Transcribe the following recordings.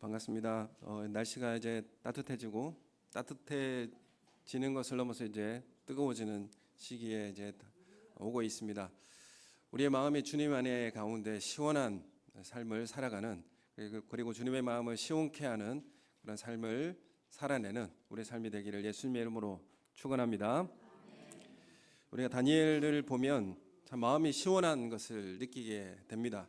반갑습니다. 날씨가 이제 따뜻해지는 것을 넘어서 이제 뜨거워지는 시기에 이제 오고 있습니다. 우리의 마음이 주님 안에 가운데 시원한 삶을 살아가는, 그리고 주님의 마음을 시원케 하는 그런 삶을 살아내는 우리의 삶이 되기를 예수님의 이름으로 축원합니다. 우리가 다니엘을 보면 참 마음이 시원한 것을 느끼게 됩니다.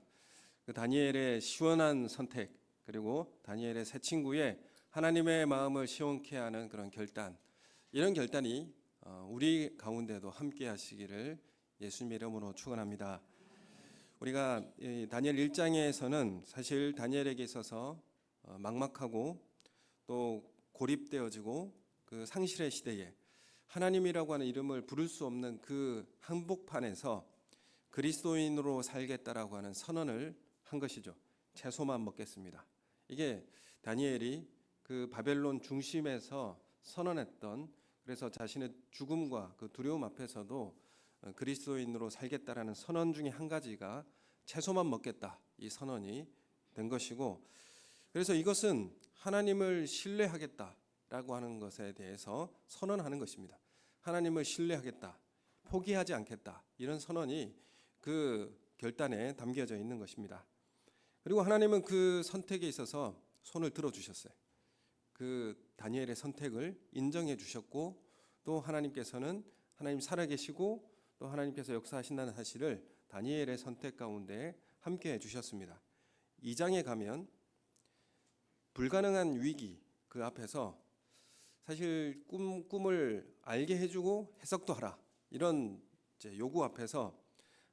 그 다니엘의 시원한 선택, 그리고 다니엘의 새 친구의 하나님의 마음을 시원케 하는 그런 결단, 이런 결단이 우리 가운데도 함께 하시기를 예수님의 이름으로 축원합니다. 우리가 다니엘 1장에서는 사실 다니엘에게 있어서 막막하고 또 고립되어지고 그 상실의 시대에 하나님이라고 하는 이름을 부를 수 없는 그 한복판에서 그리스도인으로 살겠다라고 하는 선언을 한 것이죠. 채소만 먹겠습니다. 이게 다니엘이 그 바벨론 중심에서 선언했던, 그래서 자신의 죽음과 그 두려움 앞에서도 그리스도인으로 살겠다라는 선언 중에 한 가지가 채소만 먹겠다, 이 선언이 된 것이고, 그래서 이것은 하나님을 신뢰하겠다라고 하는 것에 대해서 선언하는 것입니다. 하나님을 신뢰하겠다, 포기하지 않겠다, 이런 선언이 그 결단에 담겨져 있는 것입니다. 그리고 하나님은 그 선택에 있어서 손을 들어주셨어요. 그 다니엘의 선택을 인정해 주셨고, 또 하나님께서는 하나님 살아계시고 또 하나님께서 역사하신다는 사실을 다니엘의 선택 가운데 함께 해주셨습니다. 2장에 가면 불가능한 위기, 그 앞에서 사실 꿈을 알게 해주고 해석도 하라, 이런 요구 앞에서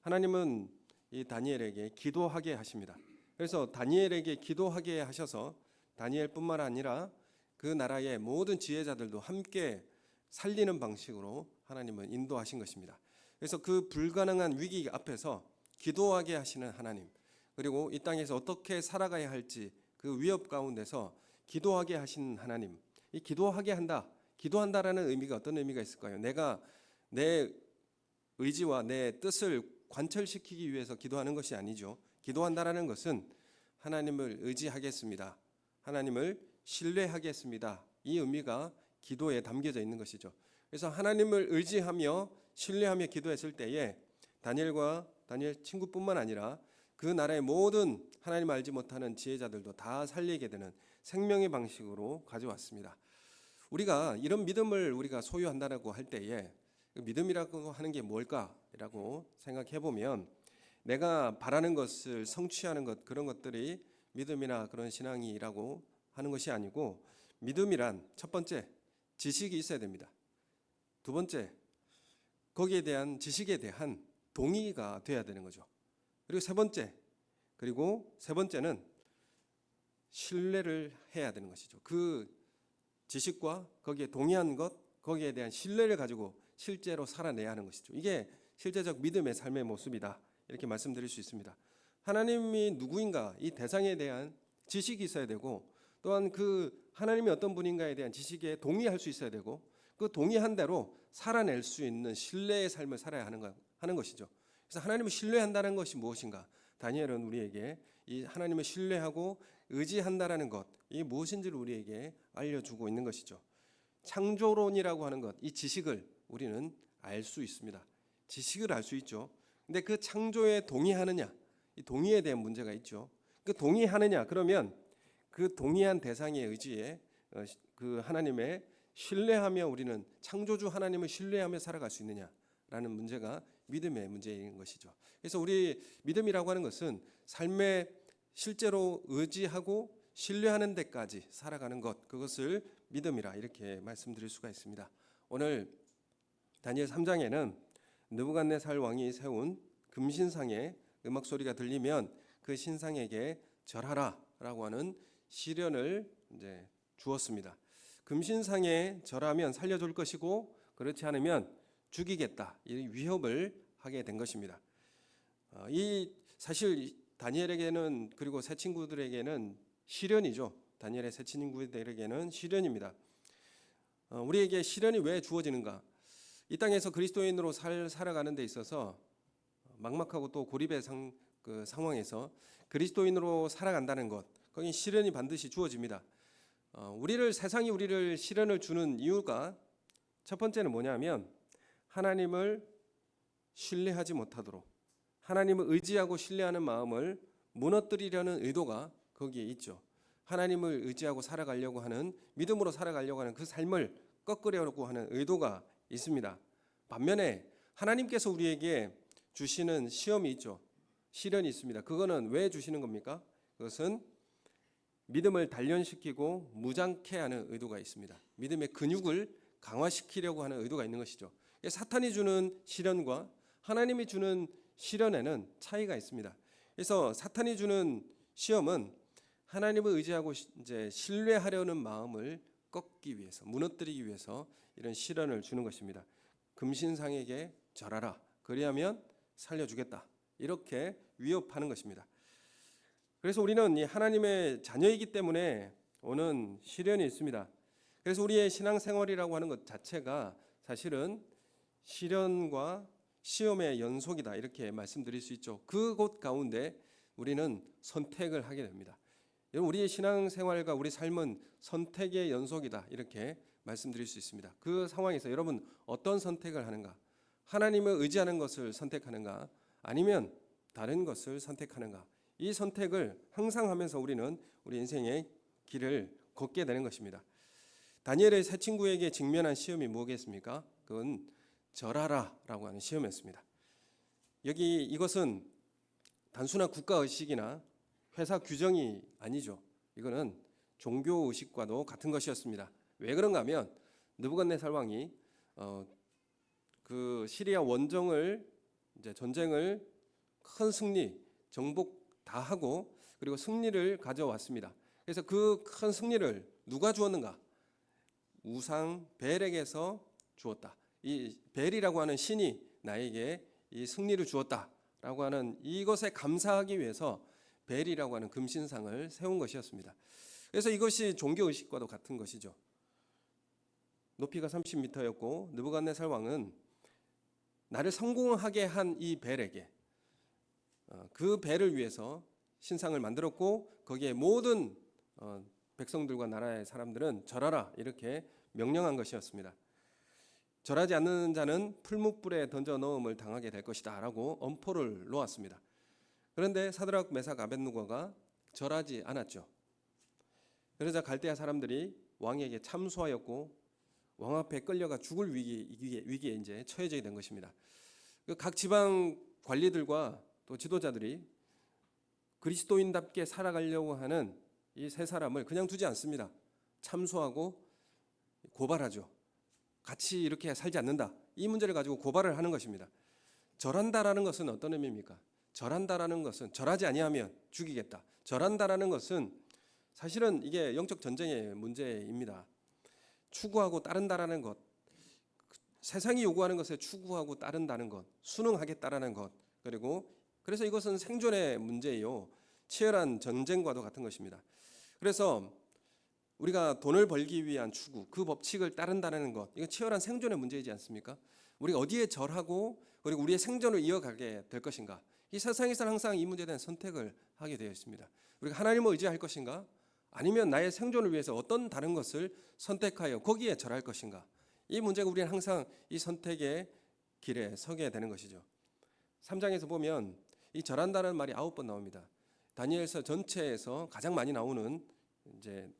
하나님은 이 다니엘에게 기도하게 하십니다. 그래서 다니엘에게 기도하게 하셔서 다니엘뿐만 아니라 그 나라의 모든 지혜자들도 함께 살리는 방식으로 하나님은 인도하신 것입니다. 그래서 그 불가능한 위기 앞에서 기도하게 하시는 하나님, 그리고 이 땅에서 어떻게 살아가야 할지 그 위협 가운데서 기도하게 하신 하나님, 이 기도한다라는 의미가 어떤 의미가 있을까요? 내가 내 의지와 내 뜻을 관철시키기 위해서 기도하는 것이 아니죠. 기도한다라는 것은 하나님을 의지하겠습니다, 하나님을 신뢰하겠습니다, 이 의미가 기도에 담겨져 있는 것이죠. 그래서 하나님을 의지하며 신뢰하며 기도했을 때에 다니엘 친구뿐만 아니라 그 나라의 모든 하나님 알지 못하는 지혜자들도 다 살리게 되는 생명의 방식으로 가져왔습니다. 우리가 이런 믿음을 우리가 소유한다고 할 때에 믿음이라고 하는 게 뭘까라고 생각해 보면, 내가 바라는 것을 성취하는 것, 그런 것들이 믿음이나 그런 신앙이라고 하는 것이 아니고, 믿음이란 첫 번째 지식이 있어야 됩니다. 두 번째, 거기에 대한 지식에 대한 동의가 돼야 되는 거죠. 그리고 세 번째는 신뢰를 해야 되는 것이죠. 그 지식과 거기에 동의한 것, 거기에 대한 신뢰를 가지고 실제로 살아내야 하는 것이죠. 이게 실제적 믿음의 삶의 모습이다, 이렇게 말씀드릴 수 있습니다. 하나님이 누구인가, 이 대상에 대한 지식이 있어야 되고, 또한 그 하나님이 어떤 분인가에 대한 지식에 동의할 수 있어야 되고, 그 동의한 대로 살아낼 수 있는 신뢰의 삶을 살아야 하는 것이죠. 그래서 하나님을 신뢰한다는 것이 무엇인가? 다니엘은 우리에게 이 하나님을 신뢰하고 의지한다라는 것, 이 무엇인지를 우리에게 알려주고 있는 것이죠. 창조론이라고 하는 것, 이 지식을 우리는 알 수 있습니다. 지식을 알 수 있죠. 근데 그 창조에 동의하느냐, 이 동의에 대한 문제가 있죠. 그 동의하느냐, 그러면 그 동의한 대상의 의지에 그 하나님의 신뢰하며 우리는 창조주 하나님을 신뢰하며 살아갈 수 있느냐라는 문제가 믿음의 문제인 것이죠. 그래서 우리 믿음이라고 하는 것은 삶에 실제로 의지하고 신뢰하는 데까지 살아가는 것, 그것을 믿음이라 이렇게 말씀드릴 수가 있습니다. 오늘 다니엘 3장에는 느부갓네살 왕이 세운 금신상의 음악 소리가 들리면 그 신상에게 절하라라고 하는 시련을 이제 주었습니다. 금신상에 절하면 살려줄 것이고, 그렇지 않으면 죽이겠다, 이 위협을 하게 된 것입니다. 이 사실 다니엘에게는, 그리고 새 친구들에게는 시련이죠. 다니엘의 새 친구들에게는 시련입니다. 우리에게 시련이 왜 주어지는가? 이 땅에서 그리스도인으로 살아가는 데 있어서 막막하고 또 고립의 상황에서 그리스도인으로 살아간다는 것, 거긴 시련이 반드시 주어집니다. 세상이 우리를 시련을 주는 이유가 첫 번째는 뭐냐면 하나님을 신뢰하지 못하도록, 하나님을 의지하고 신뢰하는 마음을 무너뜨리려는 의도가 거기에 있죠. 하나님을 의지하고 살아가려고 하는, 믿음으로 살아가려고 하는 그 삶을 꺾으려고 하는 의도가 있습니다. 반면에 하나님께서 우리에게 주시는 시험이 있죠. 시련이 있습니다. 그거는 왜 주시는 겁니까? 그것은 믿음을 단련시키고 무장케 하는 의도가 있습니다. 믿음의 근육을 강화시키려고 하는 의도가 있는 것이죠. 사탄이 주는 시련과 하나님이 주는 시련에는 차이가 있습니다. 그래서 사탄이 주는 시험은 하나님을 의지하고 이제 신뢰하려는 마음을 꺾기 위해서, 무너뜨리기 위해서 이런 시련을 주는 것입니다. 금신상에게 절하라, 그리하면 살려주겠다, 이렇게 위협하는 것입니다. 그래서 우리는 이 하나님의 자녀이기 때문에 오는 시련이 있습니다. 그래서 우리의 신앙생활이라고 하는 것 자체가 사실은 시련과 시험의 연속이다, 이렇게 말씀드릴 수 있죠. 그곳 가운데 우리는 선택을 하게 됩니다. 우리의 신앙생활과 우리 삶은 선택의 연속이다, 이렇게 말씀드릴 수 있습니다. 그 상황에서 여러분 어떤 선택을 하는가? 하나님을 의지하는 것을 선택하는가? 아니면 다른 것을 선택하는가? 이 선택을 항상 하면서 우리는 우리 인생의 길을 걷게 되는 것입니다. 다니엘의 세 친구에게 직면한 시험이 뭐겠습니까? 그건 절하라라고 하는 시험이었습니다. 이것은 단순한 국가의식이나 회사 규정이 아니죠. 이거는 종교의식과도 같은 것이었습니다. 왜 그런가 하면 느부갓네살 왕이 그 시리아 원정을 이제 전쟁을 큰 승리, 정복 다 하고 그리고 승리를 가져왔습니다. 그래서 그 큰 승리를 누가 주었는가? 우상 벨에게서 주었다. 이 벨이라고 하는 신이 나에게 이 승리를 주었다라고 하는 이것에 감사하기 위해서 벨이라고 하는 금신상을 세운 것이었습니다. 그래서 이것이 종교의식과도 같은 것이죠. 높이가 30m였고 느부갓네살 왕은 나를 성공하게 한 이 벨에게 그 벨을 위해서 신상을 만들었고 거기에 모든 백성들과 나라의 사람들은 절하라, 이렇게 명령한 것이었습니다. 절하지 않는 자는 풀무불에 던져 넣음을 당하게 될 것이다 라고 엄포를 놓았습니다. 그런데 사드락 메삭 아벳느고가 절하지 않았죠. 그러자 갈대아 사람들이 왕에게 참소하였고 왕 앞에 끌려가 죽을 위기에 이제 처해지게 된 것입니다. 각 지방 관리들과 또 지도자들이 그리스도인답게 살아가려고 하는 이 세 사람을 그냥 두지 않습니다. 참소하고 고발하죠. 같이 이렇게 살지 않는다, 이 문제를 가지고 고발을 하는 것입니다. 절한다라는 것은 어떤 의미입니까? 절한다라는 것은 절하지 아니하면 죽이겠다. 절한다라는 것은 사실은 이게 영적 전쟁의 문제입니다. 추구하고 따른다라는 것, 세상이 요구하는 것에 추구하고 따른다는 것, 순응하겠다라는 것, 그래서 이것은 생존의 문제예요. 치열한 전쟁과도 같은 것입니다. 그래서 우리가 돈을 벌기 위한 추구, 그 법칙을 따른다는 것, 이거 치열한 생존의 문제이지 않습니까? 우리가 어디에 절하고 그리고 우리의 생존을 이어가게 될 것인가? 이 세상에서는 항상 이 문제에 대한 선택을 하게 되어 있습니다. 우리가 하나님을 의지할 것인가? 아니면 나의 생존을 위해서 어떤 다른 것을 선택하여 거기에 절할 것인가? 이 문제가 우리는 항상 이 선택의 길에 서게 되는 것이죠. 3장에서 보면 이 절한다는 말이 9번 나옵니다. 다니엘서 전체에서 가장 많이 나오는 이제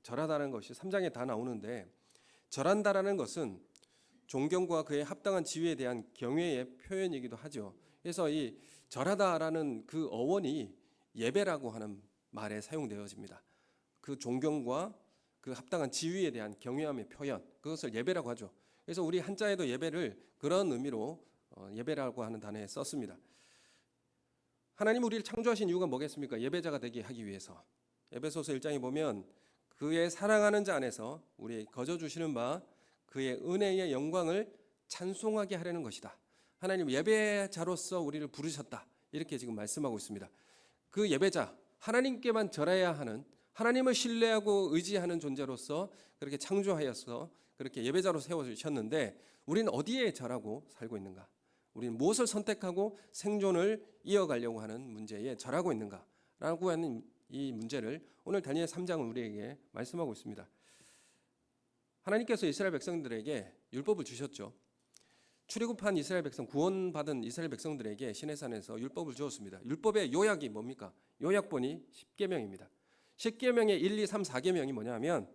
절하다는 것이 3장에 다 나오는데, 절한다라는 것은 존경과 그에 합당한 지위에 대한 경외의 표현이기도 하죠. 그래서 이 절하다라는 그 어원이 예배라고 하는 말에 사용되어집니다. 그 존경과 그 합당한 지위에 대한 경외함의 표현, 그것을 예배라고 하죠. 그래서 우리 한자에도 예배를 그런 의미로 예배라고 하는 단어에 썼습니다. 하나님 우리를 창조하신 이유가 뭐겠습니까? 예배자가 되게 하기 위해서. 에베소서 1장에 보면 그의 사랑하는 자 안에서 우리 거저 주시는 바 그의 은혜의 영광을 찬송하게 하려는 것이다. 하나님 예배자로서 우리를 부르셨다, 이렇게 지금 말씀하고 있습니다. 그 예배자, 하나님께만 절해야 하는, 하나님을 신뢰하고 의지하는 존재로서 그렇게 창조하여서 그렇게 예배자로 세워주셨는데, 우리는 어디에 절하고 살고 있는가? 우리는 무엇을 선택하고 생존을 이어가려고 하는 문제에 절하고 있는가라고 하는 이 문제를 오늘 다니엘 3장은 우리에게 말씀하고 있습니다. 하나님께서 이스라엘 백성들에게 율법을 주셨죠. 출애굽한 이스라엘 백성, 구원받은 이스라엘 백성들에게 시내산에서 율법을 주었습니다. 율법의 요약이 뭡니까? 요약본이 10계명입니다. 10계명의 1, 2, 3, 4계명이 뭐냐면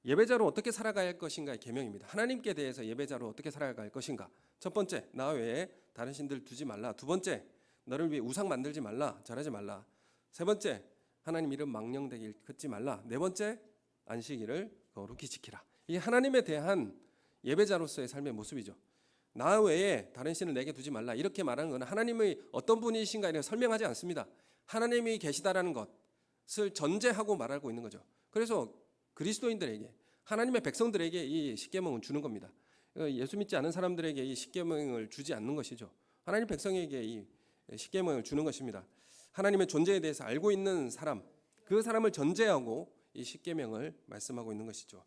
예배자로 어떻게 살아가야 할 것인가의 계명입니다. 하나님께 대해서 예배자로 어떻게 살아가야 할 것인가. 첫 번째, 나 외에 다른 신들 두지 말라. 두 번째, 너를 위해 우상 만들지 말라. 절하지 말라. 세 번째, 하나님 이름 망령되게 일컫지 말라. 네 번째, 안식일을 거룩히 지키라. 이 하나님에 대한 예배자로서의 삶의 모습이죠. 나 외에 다른 신을 내게 두지 말라. 이렇게 말하는 것은 하나님의 어떤 분이신가 이런 설명하지 않습니다. 하나님이 계시다라는 것을 전제하고 말하고 있는 거죠. 그래서 그리스도인들에게, 하나님의 백성들에게 이 십계명은 주는 겁니다. 예수 믿지 않은 사람들에게 이 십계명을 주지 않는 것이죠. 하나님 백성에게 이 십계명을 주는 것입니다. 하나님의 존재에 대해서 알고 있는 사람, 그 사람을 전제하고 이 십계명을 말씀하고 있는 것이죠.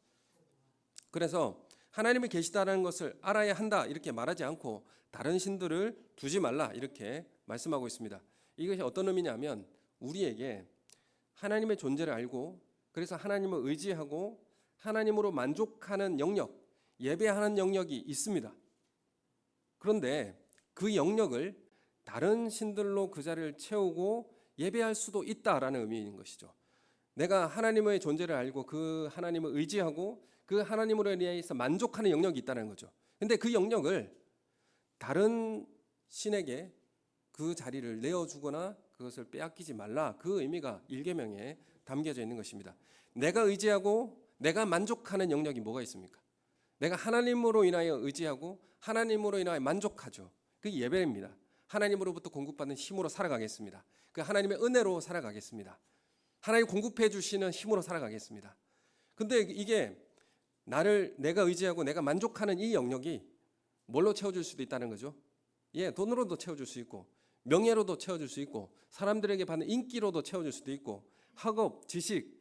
그래서 하나님이 계시다라는 것을 알아야 한다 이렇게 말하지 않고 다른 신들을 두지 말라 이렇게 말씀하고 있습니다. 이것이 어떤 의미냐면 우리에게 하나님의 존재를 알고 그래서 하나님을 의지하고 하나님으로 만족하는 영역, 예배하는 영역이 있습니다. 그런데 그 영역을 다른 신들로 그 자리를 채우고 예배할 수도 있다라는 의미인 것이죠. 내가 하나님의 존재를 알고 그 하나님을 의지하고 그 하나님으로 인해서 만족하는 영역이 있다는 거죠. 근데 그 영역을 다른 신에게 그 자리를 내어주거나 그것을 빼앗기지 말라. 그 의미가 1계명에 담겨져 있는 것입니다. 내가 의지하고 내가 만족하는 영역이 뭐가 있습니까? 내가 하나님으로 인하여 의지하고 하나님으로 인하여 만족하죠. 그게 예배입니다. 하나님으로부터 공급받는 힘으로 살아가겠습니다. 그 하나님의 은혜로 살아가겠습니다. 하나님 공급해 주시는 힘으로 살아가겠습니다. 근데 이게 내가 의지하고 내가 만족하는 이 영역이 뭘로 채워줄 수도 있다는 거죠. 돈으로도 채워줄 수 있고 명예로도 채워줄 수 있고 사람들에게 받는 인기로도 채워줄 수도 있고 학업, 지식,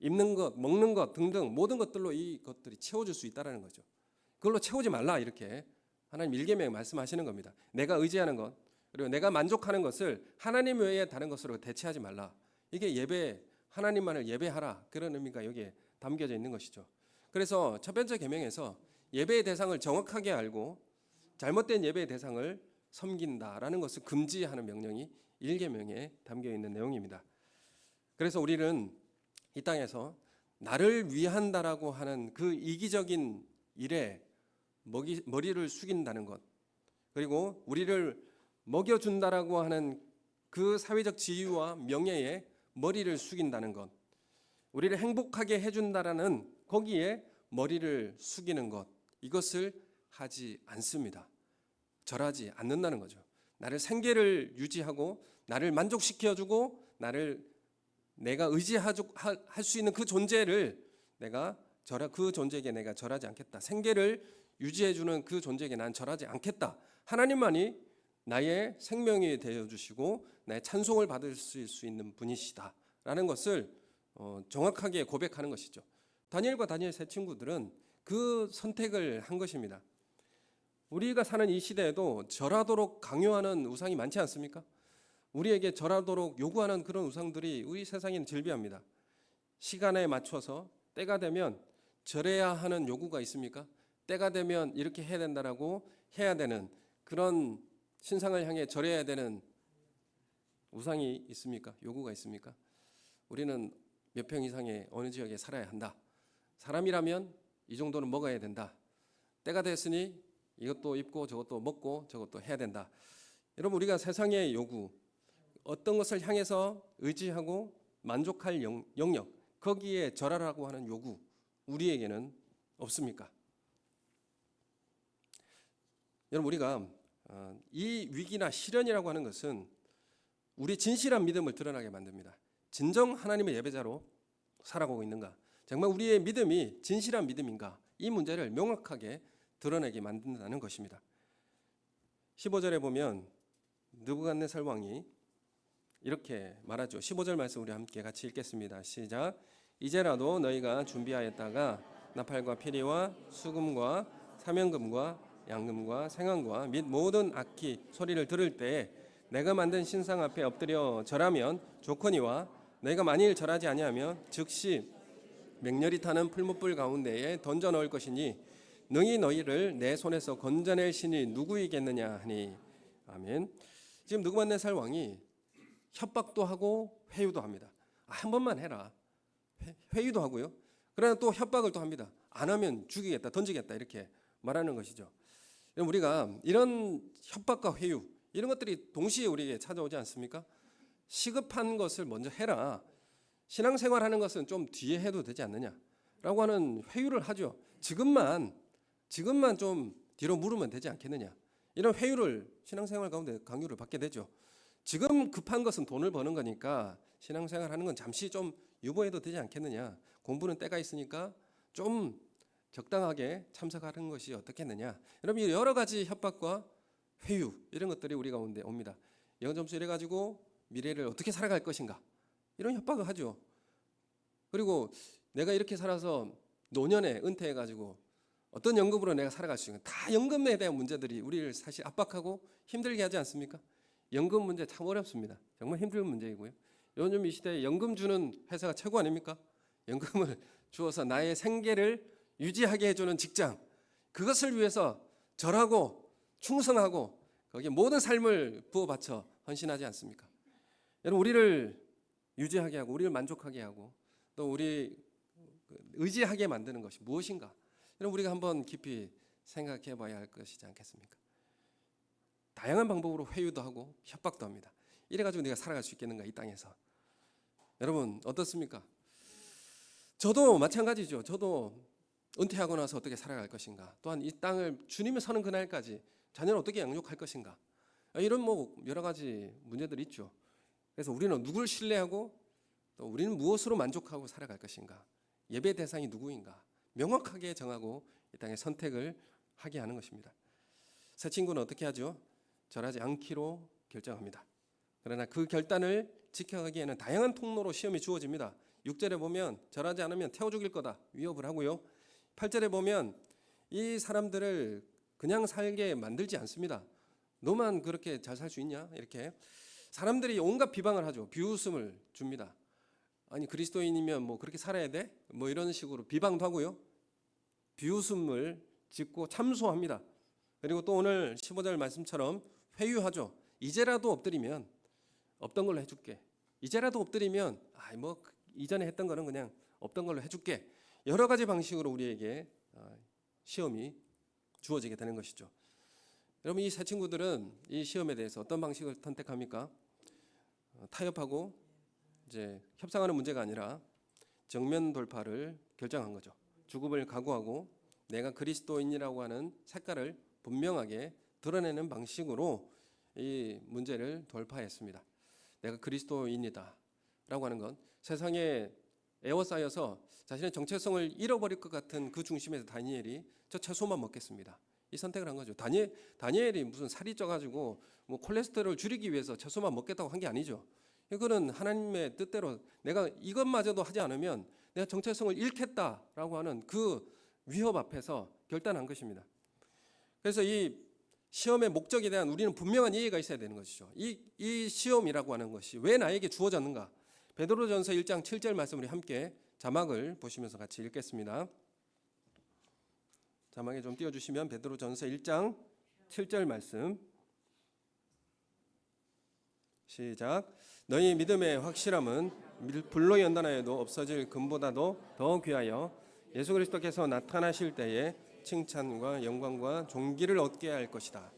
입는 것, 먹는 것 등등 모든 것들로 이것들이 채워줄 수 있다는 거죠. 그걸로 채우지 말라 이렇게 하나님 1계명에 말씀하시는 겁니다. 내가 의지하는 것 그리고 내가 만족하는 것을 하나님 외에 다른 것으로 대체하지 말라. 이게 예배, 하나님만을 예배하라 그런 의미가 여기에 담겨져 있는 것이죠. 그래서 첫 번째 계명에서 예배의 대상을 정확하게 알고 잘못된 예배의 대상을 섬긴다라는 것을 금지하는 명령이 1계명에 담겨 있는 내용입니다. 그래서 우리는 이 땅에서 나를 위한다라고 하는 그 이기적인 일에 머리를 숙인다는 것 그리고 우리를 먹여준다라고 하는 그 사회적 지위와 명예에 머리를 숙인다는 것 우리를 행복하게 해준다라는 거기에 머리를 숙이는 것 이것을 하지 않습니다. 절하지 않는다는 거죠. 나를 생계를 유지하고 나를 만족시켜주고 내가 의지할 수 있는 그 존재를 그 존재에게 내가 절하지 않겠다. 생계를 유지해주는 그 존재에게 난 절하지 않겠다. 하나님만이 나의 생명이 되어주시고 나의 찬송을 받을 수 있는 분이시다라는 것을 정확하게 고백하는 것이죠. 다니엘과 다니엘 세 친구들은 그 선택을 한 것입니다. 우리가 사는 이 시대에도 절하도록 강요하는 우상이 많지 않습니까? 우리에게 절하도록 요구하는 그런 우상들이 우리 세상에는 즐비합니다. 시간에 맞춰서 때가 되면 절해야 하는 요구가 있습니까? 때가 되면 이렇게 해야 된다라고 해야 되는 그런 신상을 향해 절해야 되는 우상이 있습니까? 요구가 있습니까? 우리는 몇 평 이상의 어느 지역에 살아야 한다. 사람이라면 이 정도는 먹어야 된다. 때가 됐으니 이것도 입고 저것도 먹고 저것도 해야 된다. 여러분 우리가 세상의 요구 어떤 것을 향해서 의지하고 만족할 영역 거기에 절하라고 하는 요구 우리에게는 없습니까? 여러분 우리가 이 위기나 시련이라고 하는 것은 우리 진실한 믿음을 드러나게 만듭니다. 진정 하나님의 예배자로 살아가고 있는가? 정말 우리의 믿음이 진실한 믿음인가? 이 문제를 명확하게 드러내게 만든다는 것입니다. 15절에 보면 느부갓네살 왕이 이렇게 말하죠. 15절 말씀 우리 함께 같이 읽겠습니다. 시작. 이제라도 너희가 준비하였다가 나팔과 피리와 수금과 사면금과 양금과 생황과 및 모든 악기 소리를 들을 때에 내가 만든 신상 앞에 엎드려 절하면 좋거니와 너희가 만일 절하지 아니하면 즉시 맹렬히 타는 풀무불 가운데에 던져 넣을 것이니 능히 너희를 내 손에서 건져낼 신이 누구이겠느냐 하니. 아멘. 지금 느부갓네살 왕이 협박도 하고 회유도 합니다. 한 번만 해라. 회유도 하고요. 그러나 또 협박을 또 합니다. 안 하면 죽이겠다, 던지겠다 이렇게 말하는 것이죠. 우리가 이런 협박과 회유 이런 것들이 동시에 우리에게 찾아오지 않습니까? 시급한 것을 먼저 해라. 신앙생활하는 것은 좀 뒤에 해도 되지 않느냐라고 하는 회유를 하죠. 지금만 좀 뒤로 물으면 되지 않겠느냐. 이런 회유를 신앙생활 가운데 강요를 받게 되죠. 지금 급한 것은 돈을 버는 거니까 신앙생활하는 건 잠시 좀 유보해도 되지 않겠느냐. 공부는 때가 있으니까 좀 적당하게 참석하는 것이 어떻겠느냐. 여러분 여러 가지 협박과 회유 이런 것들이 우리 가운데 옵니다. 영어 점수 이래가지고 미래를 어떻게 살아갈 것인가 이런 협박을 하죠. 그리고 내가 이렇게 살아서 노년에 은퇴해가지고 어떤 연금으로 내가 살아갈 수 있는가. 다 연금에 대한 문제들이 우리를 사실 압박하고 힘들게 하지 않습니까? 연금 문제 참 어렵습니다. 정말 힘든 문제이고요. 요즘 이 시대에 연금 주는 회사가 최고 아닙니까? 연금을 주어서 나의 생계를 유지하게 해주는 직장, 그것을 위해서 절하고 충성하고 거기에 모든 삶을 부어 바쳐 헌신하지 않습니까? 여러분 우리를 유지하게 하고 우리를 만족하게 하고 또 우리 의지하게 만드는 것이 무엇인가? 여러분 우리가 한번 깊이 생각해 봐야 할 것이지 않겠습니까? 다양한 방법으로 회유도 하고 협박도 합니다. 이래가지고 네가 살아갈 수 있겠는가 이 땅에서. 여러분 어떻습니까? 저도 마찬가지죠. 저도 은퇴하고 나서 어떻게 살아갈 것인가, 또한 이 땅을 주님이 서는 그날까지 자녀를 어떻게 양육할 것인가, 이런 여러 가지 문제들이 있죠. 그래서 우리는 누구를 신뢰하고 또 우리는 무엇으로 만족하고 살아갈 것인가, 예배 대상이 누구인가 명확하게 정하고 이 땅에 선택을 하게 하는 것입니다. 새 친구는 어떻게 하죠? 절하지 않기로 결정합니다. 그러나 그 결단을 지켜가기에는 다양한 통로로 시험이 주어집니다. 6절에 보면 절하지 않으면 태워 죽일 거다 위협을 하고요. 8절에 보면 이 사람들을 그냥 살게 만들지 않습니다. 너만 그렇게 잘 살 수 있냐? 이렇게 사람들이 온갖 비방을 하죠. 비웃음을 줍니다. 아니 그리스도인이면 뭐 그렇게 살아야 돼? 뭐 이런 식으로 비방도 하고요. 비웃음을 짓고 참소합니다. 그리고 또 오늘 15절 말씀처럼 회유하죠. 이제라도 엎드리면 없던 걸로 해줄게. 이제라도 엎드리면 이전에 했던 거는 그냥 없던 걸로 해줄게. 여러 가지 방식으로 우리에게 시험이 주어지게 되는 것이죠. 여러분 이 새 친구들은 이 시험에 대해서 어떤 방식을 선택합니까? 타협하고 이제 협상하는 문제가 아니라 정면 돌파를 결정한 거죠. 죽음을 각오하고 내가 그리스도인이라고 하는 색깔을 분명하게 드러내는 방식으로 이 문제를 돌파했습니다. 내가 그리스도인이다 라고 하는 건 세상에 에워싸여서 자신의 정체성을 잃어버릴 것 같은 그 중심에서 다니엘이 저 채소만 먹겠습니다. 이 선택을 한 거죠. 다니엘이 무슨 살이 쪄가지고 뭐 콜레스테롤 줄이기 위해서 채소만 먹겠다고 한 게 아니죠. 이거는 하나님의 뜻대로 내가 이것마저도 하지 않으면 내가 정체성을 잃겠다라고 하는 그 위협 앞에서 결단한 것입니다. 그래서 이 시험의 목적에 대한 우리는 분명한 이해가 있어야 되는 것이죠. 이 시험이라고 하는 것이 왜 나에게 주어졌는가? 베드로전서 1장 7절 말씀 우리 함께 자막을 보시면서 같이 읽겠습니다. 자막에 좀 띄워주시면 베드로전서 1장 7절 말씀 시작. 너희 믿음의 확실함은 불로 연단하여도 없어질 금보다도 더 귀하여 예수 그리스도께서 나타나실 때에 칭찬과 영광과 존귀를 얻게 할 것이다.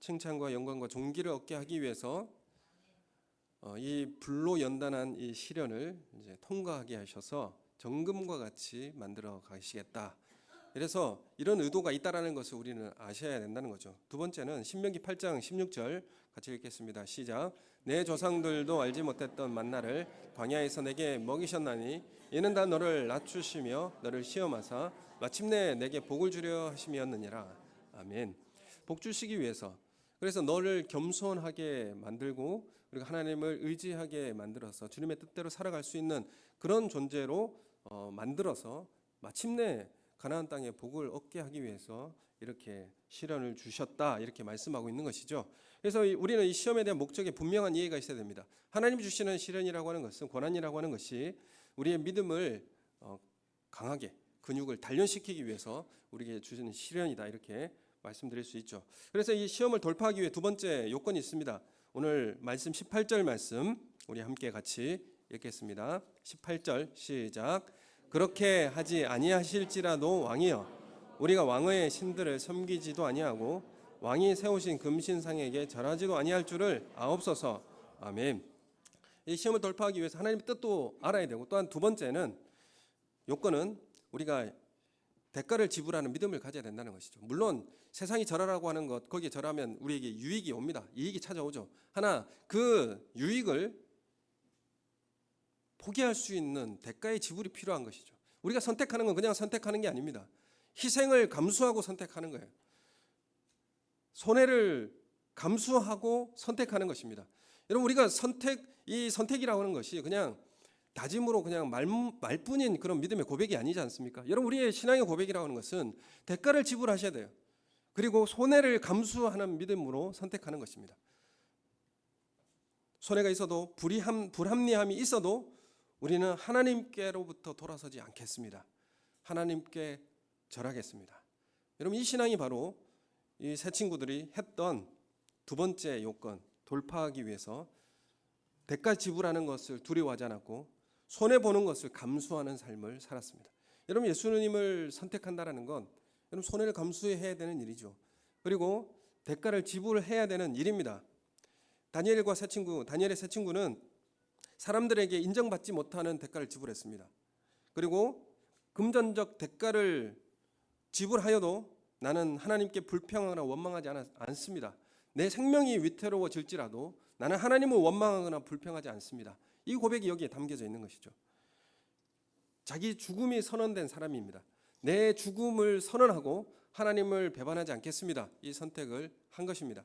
칭찬과 영광과 존귀를 얻게 하기 위해서 이 불로 연단한 이 시련을 이제 통과하게 하셔서 정금과 같이 만들어 가시겠다. 그래서 이런 의도가 있다라는 것을 우리는 아셔야 된다는 거죠. 두 번째는 신명기 8장 16절 같이 읽겠습니다. 시작. 내 조상들도 알지 못했던 만나를 광야에서 내게 먹이셨나니 이는 다 너를 낮추시며 너를 시험하사 마침내 내게 복을 주려 하심이었느니라. 아멘. 복 주시기 위해서, 그래서 너를 겸손하게 만들고 그리고 하나님을 의지하게 만들어서 주님의 뜻대로 살아갈 수 있는 그런 존재로 만들어서 마침내 가나안 땅에 복을 얻게 하기 위해서 이렇게 시련을 주셨다 이렇게 말씀하고 있는 것이죠. 그래서 우리는 이 시험에 대한 목적에 분명한 이해가 있어야 됩니다. 하나님 주시는 시련이라고 하는 것은, 고난이라고 하는 것이 우리의 믿음을 강하게, 근육을 단련시키기 위해서 우리에게 주시는 시련이다, 이렇게 말씀드릴 수 있죠. 그래서 이 시험을 돌파하기 위해 두 번째 요건이 있습니다. 오늘 말씀 18절 말씀 우리 함께 같이 읽겠습니다. 18절 시작. 그렇게 하지 아니하실지라도 왕이여, 우리가 왕의 신들을 섬기지도 아니하고 왕이 세우신 금신상에게 절하지도 아니할 줄을 아옵소서. 아멘. 이 시험을 돌파하기 위해서 하나님의 뜻도 알아야 되고, 또한 두 번째는 요건은 우리가 대가를 지불하는 믿음을 가져야 된다는 것이죠. 물론 세상이 절하라고 하는 것, 거기에 절하면 우리에게 유익이 옵니다. 이익이 찾아오죠. 하나 그 유익을 포기할 수 있는 대가의 지불이 필요한 것이죠. 우리가 선택하는 건 그냥 선택하는 게 아닙니다. 희생을 감수하고 선택하는 거예요. 손해를 감수하고 선택하는 것입니다. 여러분, 우리가 이 선택이라고 하는 것이 그냥 다짐으로 그냥 말뿐인 그런 믿음의 고백이 아니지 않습니까? 여러분, 우리의 신앙의 고백이라고 하는 것은 대가를 지불하셔야 돼요. 그리고 손해를 감수하는 믿음으로 선택하는 것입니다. 손해가 있어도, 불합리함이 있어도 우리는 하나님께로부터 돌아서지 않겠습니다. 하나님께 절하겠습니다. 여러분, 이 신앙이 바로 이 세 친구들이 했던 두 번째 요건, 돌파하기 위해서 대가 지불하는 것을 두려워하지 않았고 손해보는 것을 감수하는 삶을 살았습니다. 여러분, 예수님을 선택한다는 건 여러분 손해를 감수해야 되는 일이죠. 그리고 대가를 지불해야 되는 일입니다. 다니엘의 세 친구는 사람들에게 인정받지 못하는 대가를 지불했습니다. 그리고 금전적 대가를 지불하여도 나는 하나님께 불평하거나 원망하지 않습니다. 내 생명이 위태로워질지라도 나는 하나님을 원망하거나 불평하지 않습니다. 이 고백이 여기에 담겨져 있는 것이죠. 자기 죽음이 선언된 사람입니다. 내 죽음을 선언하고 하나님을 배반하지 않겠습니다. 이 선택을 한 것입니다.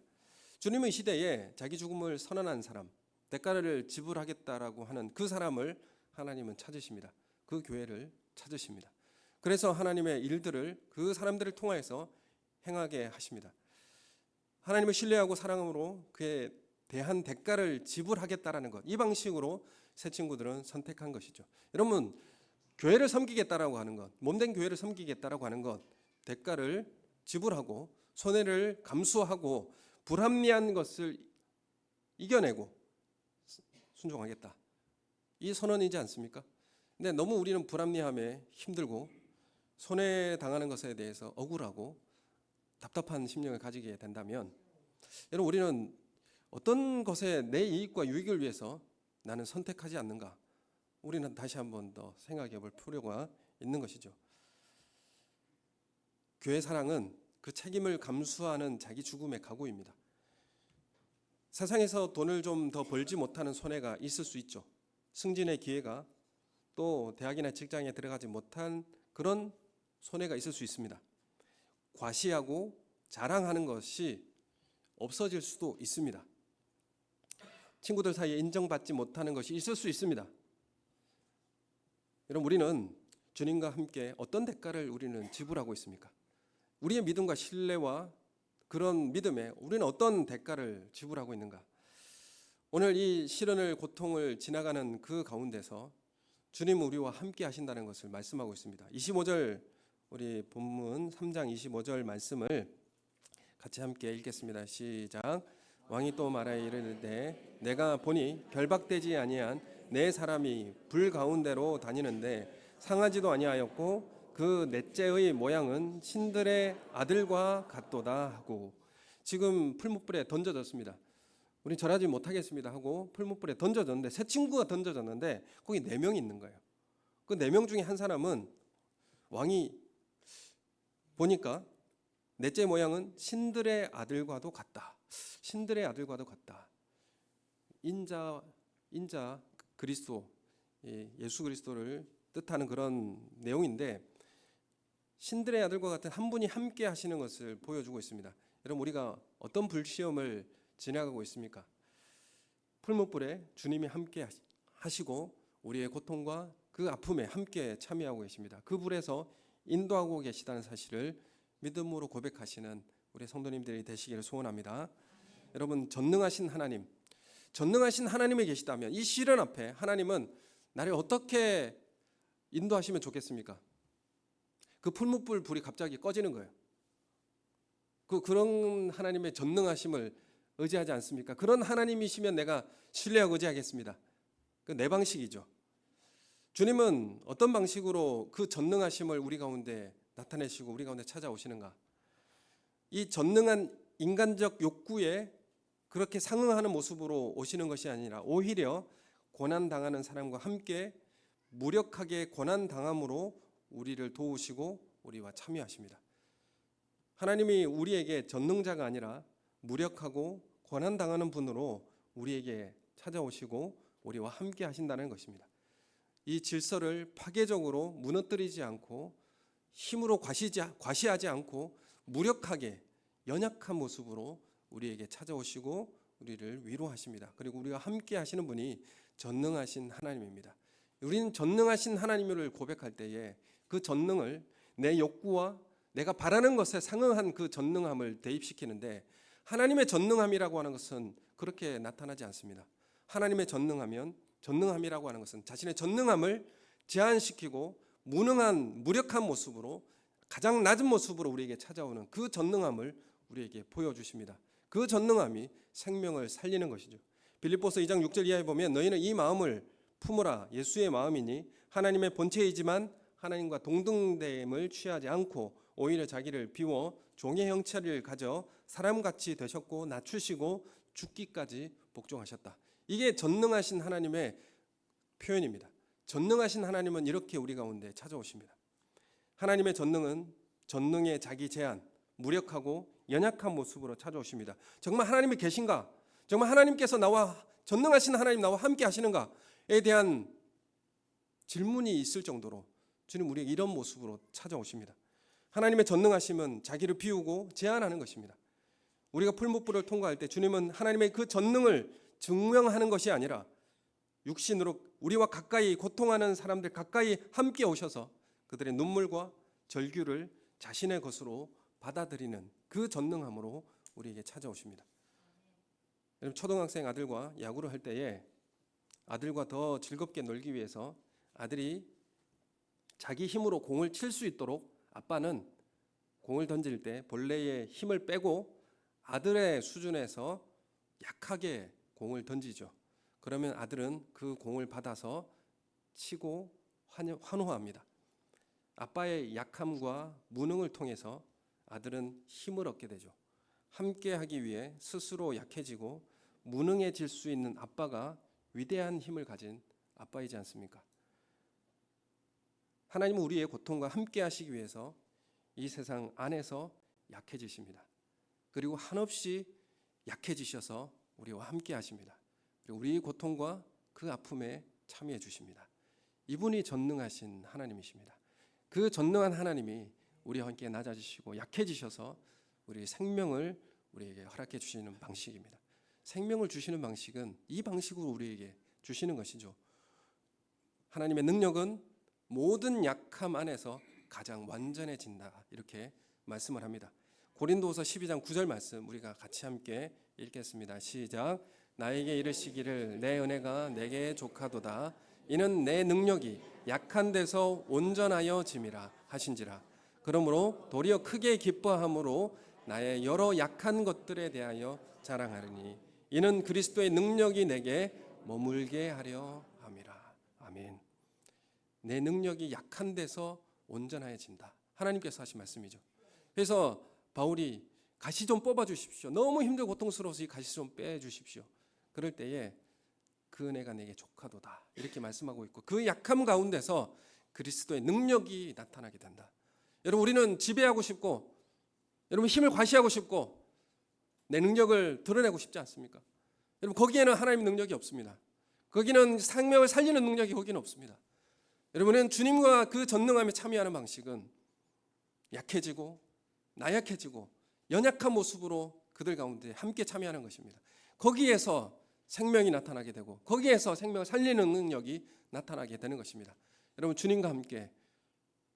주님의 시대에 자기 죽음을 선언한 사람, 대가를 지불하겠다라고 하는 그 사람을 하나님은 찾으십니다. 그 교회를 찾으십니다. 그래서 하나님의 일들을 그 사람들을 통하여서 행하게 하십니다. 하나님을 신뢰하고 사랑함으로 그에 대한 대가를 지불하겠다라는 것, 이 방식으로 새 친구들은 선택한 것이죠. 여러분, 교회를 섬기겠다라고 하는 것, 몸된 교회를 섬기겠다라고 하는 것, 대가를 지불하고 손해를 감수하고 불합리한 것을 이겨내고 순종하겠다, 이 선언이지 않습니까? 근데 너무 우리는 불합리함에 힘들고 손해당하는 것에 대해서 억울하고 답답한 심령을 가지게 된다면, 여러분, 우리는 어떤 것에 내 이익과 유익을 위해서 나는 선택하지 않는가, 우리는 다시 한번 더 생각해 볼 필요가 있는 것이죠. 교회 사랑은 그 책임을 감수하는 자기 죽음의 각오입니다. 세상에서 돈을 좀 더 벌지 못하는 손해가 있을 수 있죠. 승진의 기회가, 또 대학이나 직장에 들어가지 못한 그런 손해가 있을 수 있습니다. 과시하고 자랑하는 것이 없어질 수도 있습니다. 친구들 사이에 인정받지 못하는 것이 있을 수 있습니다. 여러분, 우리는 주님과 함께 어떤 대가를 우리는 지불하고 있습니까? 우리의 믿음과 신뢰와 그런 믿음에 우리는 어떤 대가를 지불하고 있는가? 오늘 이 시련을, 고통을 지나가는 그 가운데서 주님은 우리와 함께 하신다는 것을 말씀하고 있습니다. 25절, 우리 본문 3장 25절 말씀을 같이 함께 읽겠습니다. 시작. 왕이 또 말하여 이르되 내가 보니 결박되지 아니한 네 사람이 불 가운데로 다니는데 상하지도 아니하였고 그 넷째의 모양은 신들의 아들과 같도다 하고, 지금 풀무불에 던져졌습니다. 우리 절하지 못하겠습니다 하고 풀무불에 던져졌는데, 세 친구가 던져졌는데 거기 4명이 있는 거예요. 그 4명 중에 한 사람은 왕이 보니까 넷째 모양은 신들의 아들과도 같다. 신들의 아들과도 같다. 인자 그리스도, 예수 그리스도를 뜻하는 그런 내용인데, 신들의 아들과 같은 한 분이 함께 하시는 것을 보여주고 있습니다. 여러분, 우리가 어떤 불시험을 지나가고 있습니까? 풀무불에 주님이 함께 하시고 우리의 고통과 그 아픔에 함께 참여하고 계십니다. 그 불에서 인도하고 계시다는 사실을 믿음으로 고백하시는 우리 성도님들이 되시기를 소원합니다. 여러분, 전능하신 하나님이 계시다면 이 시련 앞에 하나님은 나를 어떻게 인도하시면 좋겠습니까? 그 풀무불 불이 갑자기 꺼지는 거예요. 그런 하나님의 전능하심을 의지하지 않습니까? 그런 하나님이시면 내가 신뢰하고 의지하겠습니다. 그 내 방식이죠. 주님은 어떤 방식으로 그 전능하심을 우리 가운데 나타내시고 우리 가운데 찾아오시는가? 이 전능한 인간적 욕구에 그렇게 상응하는 모습으로 오시는 것이 아니라 오히려 고난당하는 사람과 함께 무력하게 고난당함으로 우리를 도우시고 우리와 참여하십니다. 하나님이 우리에게 전능자가 아니라 무력하고 고난당하는 분으로 우리에게 찾아오시고 우리와 함께 하신다는 것입니다. 이 질서를 파괴적으로 무너뜨리지 않고 힘으로 과시하지 않고 무력하게 연약한 모습으로 우리에게 찾아오시고 우리를 위로하십니다. 그리고 우리가 함께 하시는 분이 전능하신 하나님입니다. 우리는 전능하신 하나님을 고백할 때에 그 전능을 내 욕구와 내가 바라는 것에 상응한 그 전능함을 대입시키는데, 하나님의 전능함이라고 하는 것은 그렇게 나타나지 않습니다. 하나님의 전능함이라고 하는 것은 자신의 전능함을 제한시키고 무력한 모습으로, 가장 낮은 모습으로 우리에게 찾아오는 그 전능함을 우리에게 보여주십니다. 그 전능함이 생명을 살리는 것이죠. 빌립보서 2장 6절 이하에 보면 너희는 이 마음을 품으라. 예수의 마음이니 하나님의 본체이지만 하나님과 동등됨을 취하지 않고 오히려 자기를 비워 종의 형체를 가져 사람같이 되셨고 낮추시고 죽기까지 복종하셨다. 이게 전능하신 하나님의 표현입니다. 전능하신 하나님은 이렇게 우리 가운데 찾아오십니다. 하나님의 전능의 자기 제한, 무력하고 연약한 모습으로 찾아오십니다. 정말 하나님이 계신가? 정말 하나님께서 전능하신 하나님 나와 함께 하시는가에 대한 질문이 있을 정도로 주님 우리에게 이런 모습으로 찾아오십니다. 하나님의 전능하심은 자기를 비우고 제한하는 것입니다. 우리가 풀무불을 통과할 때 주님은 하나님의 그 전능을 증명하는 것이 아니라 육신으로 우리와 가까이 고통하는 사람들 가까이 함께 오셔서 그들의 눈물과 절규를 자신의 것으로 받아들이는 그 전능함으로 우리에게 찾아오십니다. 여러분, 초등학생 아들과 야구를 할 때에 아들과 더 즐겁게 놀기 위해서 아들이 자기 힘으로 공을 칠 수 있도록 아빠는 공을 던질 때 본래의 힘을 빼고 아들의 수준에서 약하게 공을 던지죠. 그러면 아들은 그 공을 받아서 치고 환호합니다. 아빠의 약함과 무능을 통해서 아들은 힘을 얻게 되죠. 함께 하기 위해 스스로 약해지고 무능해질 수 있는 아빠가 위대한 힘을 가진 아빠이지 않습니까? 하나님은 우리의 고통과 함께 하시기 위해서 이 세상 안에서 약해지십니다. 그리고 한없이 약해지셔서 우리와 함께 하십니다. 그리고 우리의 고통과 그 아픔에 참여해 주십니다. 이분이 전능하신 하나님이십니다. 그 전능한 하나님이 우리와 함께 낮아지시고 약해지셔서 우리의 생명을 우리에게 허락해 주시는 방식입니다. 생명을 주시는 방식은 이 방식으로 우리에게 주시는 것이죠. 하나님의 능력은 모든 약함 안에서 가장 완전해진다, 이렇게 말씀을 합니다. 고린도후서 12장 9절 말씀 우리가 같이 함께 읽겠습니다. 시작. 나에게 이르시기를 내 은혜가 내게 족하도다. 이는 내 능력이 약한 데서 온전하여 짐이라 하신지라. 그러므로 도리어 크게 기뻐함으로 나의 여러 약한 것들에 대하여 자랑하리니 이는 그리스도의 능력이 내게 머물게 하려 함이라. 아멘. 내 능력이 약한 데서 온전해진다. 하나님께서 하신 말씀이죠. 그래서 바울이 가시 좀 뽑아 주십시오. 너무 힘들고 고통스러워서 이 가시 좀 빼 주십시오. 그럴 때에 그 은혜가 내게 족하도다, 이렇게 말씀하고 있고, 그 약함 가운데서 그리스도의 능력이 나타나게 된다. 여러분, 우리는 지배하고 싶고, 여러분 힘을 과시하고 싶고, 내 능력을 드러내고 싶지 않습니까? 여러분, 거기에는 하나님의 능력이 없습니다. 거기는 생명을 살리는 능력이 거기는 없습니다. 여러분은 주님과 그 전능함에 참여하는 방식은 약해지고 나약해지고 연약한 모습으로 그들 가운데 함께 참여하는 것입니다. 거기에서 생명이 나타나게 되고 거기에서 생명을 살리는 능력이 나타나게 되는 것입니다. 여러분, 주님과 함께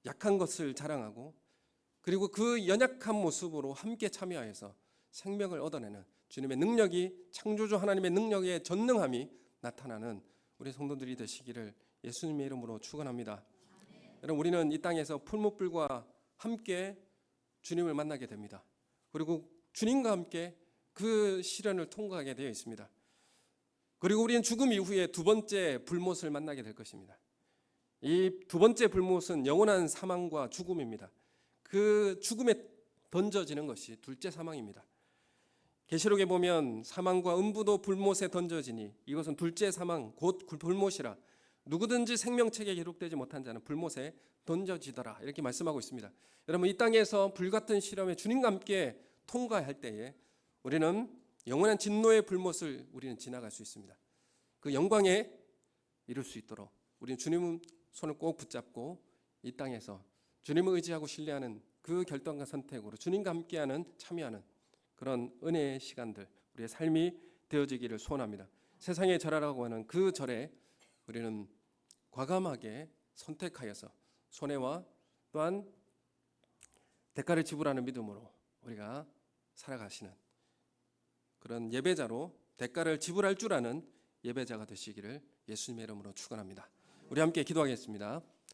약한 것을 자랑하고 그리고 그 연약한 모습으로 함께 참여해서 생명을 얻어내는 주님의 능력이, 창조주 하나님의 능력의 전능함이 나타나는 우리 성도들이 되시기를 예수님의 이름으로 축원합니다. 여러분, 우리는 이 땅에서 풀무불과 함께 주님을 만나게 됩니다. 그리고 주님과 함께 그 시련을 통과하게 되어 있습니다. 그리고 우리는 죽음 이후에 두 번째 불못을 만나게 될 것입니다. 이 두 번째 불못은 영원한 사망과 죽음입니다. 그 죽음에 던져지는 것이 둘째 사망입니다. 계시록에 보면 사망과 음부도 불못에 던져지니 이것은 둘째 사망 곧 불못이라 누구든지 생명책에 기록되지 못한 자는 불못에 던져지더라, 이렇게 말씀하고 있습니다. 여러분, 이 땅에서 불같은 시험에 주님과 함께 통과할 때에 우리는 영원한 진노의 불못을 우리는 지나갈 수 있습니다. 그 영광에 이룰 수 있도록 우리는 주님 손을 꼭 붙잡고 이 땅에서 주님을 의지하고 신뢰하는 그 결단과 선택으로 주님과 함께하는, 참여하는 그런 은혜의 시간들, 우리의 삶이 되어지기를 소원합니다. 세상의 절하라고 하는 그 절에 우리는 과감하게 선택하여서 손해와 또한 대가를 지불하는 믿음으로 우리가 살아가시는 그런 예배자로, 대가를 지불할 줄 아는 예배자가 되시기를 예수님의 이름으로 축원합니다. 우리 함께 기도하겠습니다.